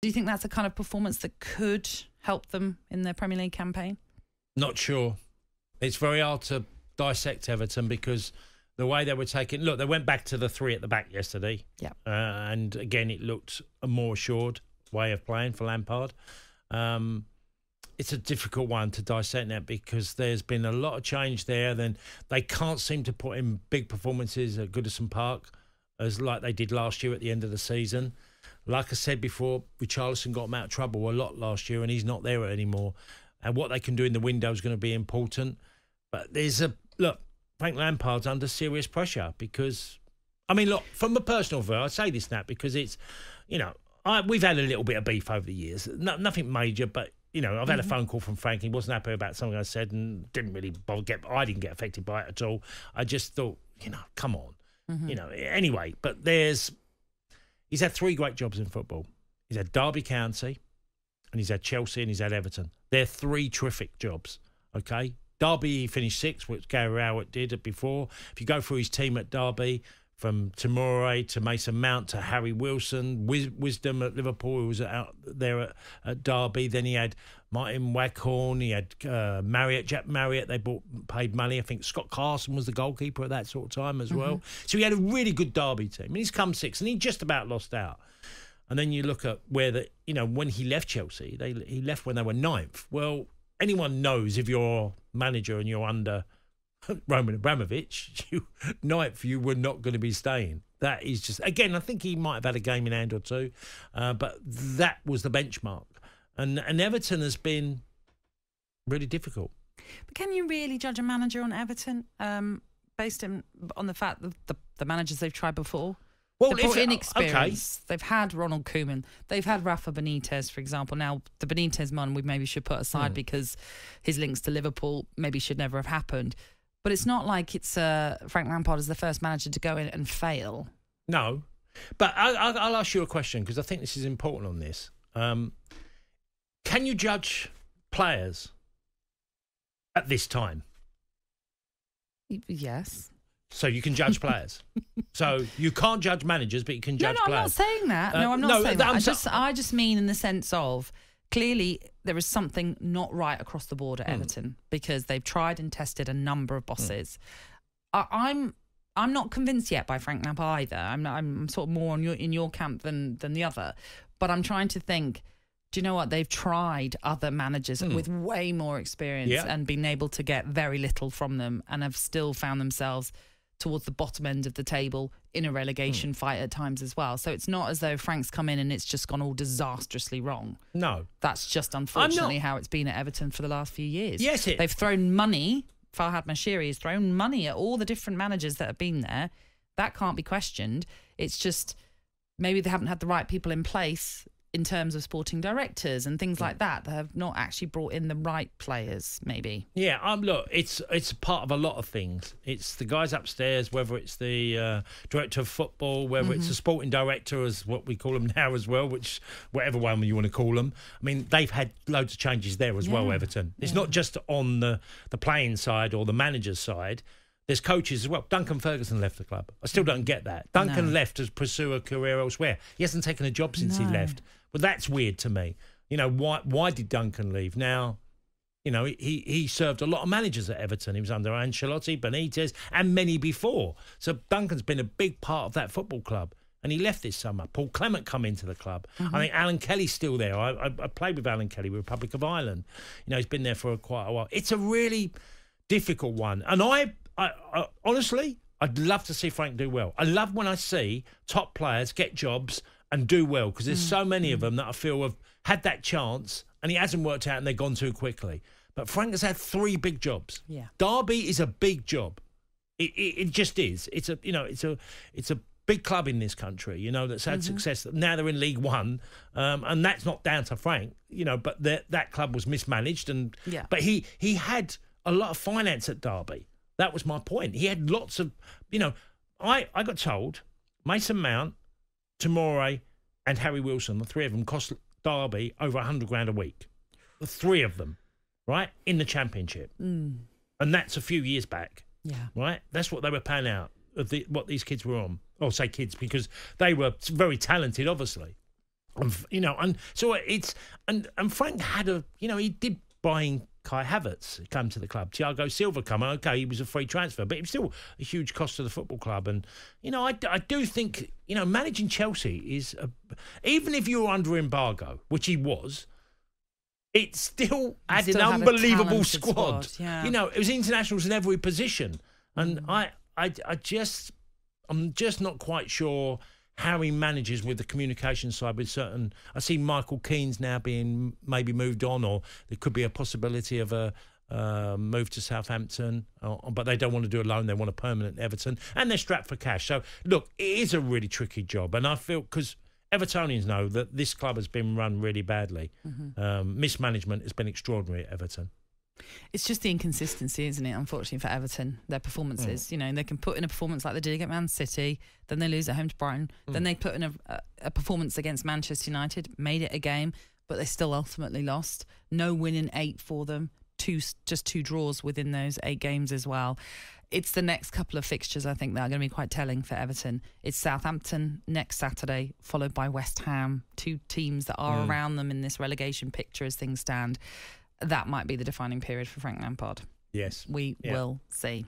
Do you think that's a kind of performance that could help them in their Premier League campaign? Not sure. It's very hard to dissect Everton because the way they were taking... Look, they went back to the 3 at the back yesterday. Yeah. And again, it looked a more assured way of playing for Lampard. It's a difficult one to dissect that because there's been a lot of change there. Then they can't seem to put in big performances at Goodison Park as like they did last year at the end of the season. Like I said before, Richarlison got them out of trouble a lot last year and he's not there anymore. And what they can do in the window is going to be important. But there's a... Look, Frank Lampard's under serious pressure because... I mean, look, from a personal view, I say this, Nat, because it's... You know, we've had a little bit of beef over the years. Nothing major, but... You know, I've had a phone call from Frank. He wasn't happy about something I said and didn't really bother I didn't get affected by it at all. I just thought, you know, come on. You know, anyway, but he's had 3 great jobs in football. He's had Derby County and he's had Chelsea and he's had Everton. They're 3 terrific jobs, okay? Derby, he finished 6th, which Gary Rowett did before. If you go through his team at Derby, from Tomori to Mason Mount to Harry Wilson, Wisdom at Liverpool, who was out there at Derby. Then he had Martin Waghorn, he had Jack Marriott. They paid money. I think Scott Carson was the goalkeeper at that sort of time as well. So he had a really good Derby team. And he's come 6th and he just about lost out. And then you look at where when he left Chelsea, he left when they were 9th. Well, anyone knows if you're manager and you're under Roman Abramovich, 9th, you were not going to be staying. That is just, again, I think he might have had a game in hand or 2, but that was the benchmark. And Everton has been really difficult. But can you really judge a manager on Everton based on the fact that the managers they've tried before? Well, they've brought inexperience. Okay. They've had Ronald Koeman. They've had Rafa Benitez, for example. Now, the Benitez one we maybe should put aside because his links to Liverpool maybe should never have happened. But it's not like it's Frank Lampard is the first manager to go in and fail. No. But I'll ask you a question because I think this is important on this. Can you judge players at this time? Yes. So you can judge players. So you can't judge managers, but you can judge players. I'm not saying that. I'm not saying that. I just mean in the sense of clearly there is something not right across the board at Everton because they've tried and tested a number of bosses. I'm not convinced yet by Frank Lampard either. I'm sort of more in your camp than the other. But I'm trying to think, do you know what? They've tried other managers with way more experience and been able to get very little from them and have still found themselves towards the bottom end of the table in a relegation fight at times as well. So it's not as though Frank's come in and it's just gone all disastrously wrong. No. That's just unfortunately how it's been at Everton for the last few years. Yes, they've thrown money. Farhad Mashiri has thrown money at all the different managers that have been there. That can't be questioned. It's just maybe they haven't had the right people in place in terms of sporting directors and things like that have not actually brought in the right players, maybe. Yeah, look, it's part of a lot of things. It's the guys upstairs, whether it's the director of football, whether it's the sporting director, as what we call them now as well, which whatever one you want to call them. I mean, they've had loads of changes there as well, Everton. It's not just on the playing side or the manager's side. There's coaches as well. Duncan Ferguson left the club. I still don't get that. Duncan left to pursue a career elsewhere. He hasn't taken a job since he left. But that's weird to me. You know, why did Duncan leave? Now, you know, he served a lot of managers at Everton. He was under Ancelotti, Benitez, and many before. So Duncan's been a big part of that football club. And he left this summer. Paul Clement come into the club. I think Alan Kelly's still there. I played with Alan Kelly with Republic of Ireland. You know, he's been there for quite a while. It's a really difficult one. And I honestly, I'd love to see Frank do well. I love when I see top players get jobs and do well because there's so many of them that I feel have had that chance and it hasn't worked out and they've gone too quickly. But Frank has had 3 big jobs. Yeah. Derby is a big job. It just is. It's a big club in this country, you know, that's had success. Now they're in League One, and that's not down to Frank, you know, but that club was mismanaged but he had a lot of finance at Derby. That was my point. He had lots of, you know, I got told Mason Mount, Tomori and Harry Wilson, the 3 of them, cost Derby over 100 grand a week. The 3 of them, right, in the Championship. And that's a few years back. Yeah. Right? That's what they were paying out of what these kids were on. Or say kids, because they were very talented, obviously. And so it's and Frank had he did buying Kai Havertz come to the club. Thiago Silva come. Okay, he was a free transfer, but it was still a huge cost to the football club. And I do think managing Chelsea is even if you're under embargo, which he was. It still had an unbelievable squad. Yeah. It was internationals in every position, and I'm just not quite sure how he manages with the communication side with certain. I see Michael Keane's now being maybe moved on, or there could be a possibility of a move to Southampton, but they don't want to do a loan; they want a permanent Everton, and they're strapped for cash. So look, it is a really tricky job, and I feel because Evertonians know that this club has been run really badly. Mismanagement has been extraordinary at Everton. It's just the inconsistency, isn't it, unfortunately, for Everton, their performances. They can put in a performance like they did against Man City, then they lose at home to Brighton, then they put in a performance against Manchester United, made it a game, but they still ultimately lost. No win in 8 for them, just 2 draws within those 8 games as well. It's the next couple of fixtures, I think, that are going to be quite telling for Everton. It's Southampton next Saturday, followed by West Ham, 2 teams that are around them in this relegation picture as things stand. That might be the defining period for Frank Lampard. Yes. We will see.